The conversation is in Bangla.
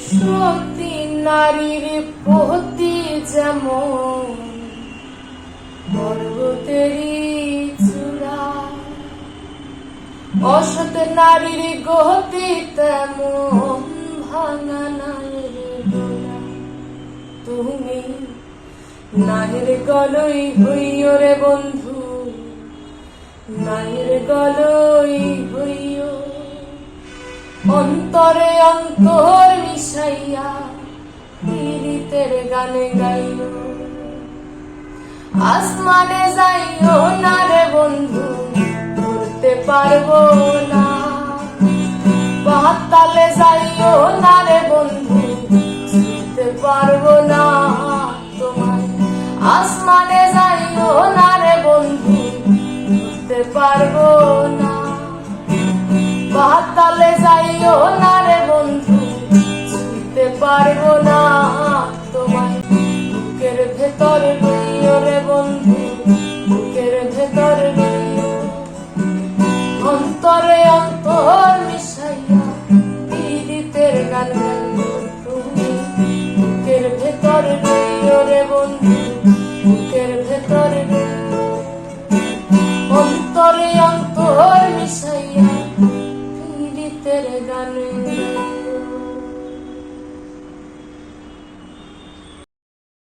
সতী নারীর প্রতি যেমন পর্বতেরই চূড়া, অসৎ নারীর গতি তেমন ভাঙা নায়ের গোড়া। তুমি নায়ের গলই হইও রে বন্ধু, নায়ের গলই হইও, অন্তরে অন্তর মিশাইয়া পীড়িতের গানে গাইও। আসমানে যাইও না রে বন্ধু, ধরতে পারবো না, পাতালে যাইও না রে বন্ধু, ছুঁতে পারবো না তোমায়। আসমানে যাইও না রে বন্ধু, ধরতে পারবো না, পাতালে যাইও না রে বন্ধু, ছুঁতে পারবো না তোমায়। বুকের ভেতর রইও রে বন্ধু, বুকের ভেতর রইও, অন্তরে অন্তর মিশাইয়া পীড়িতের গান গাইও। তুমি বুকের ভেতর রইও রে বন্ধু, বুকের ভেতর রইও, অন্তরে অন্তর মিশাইয়া পীড়িতের গান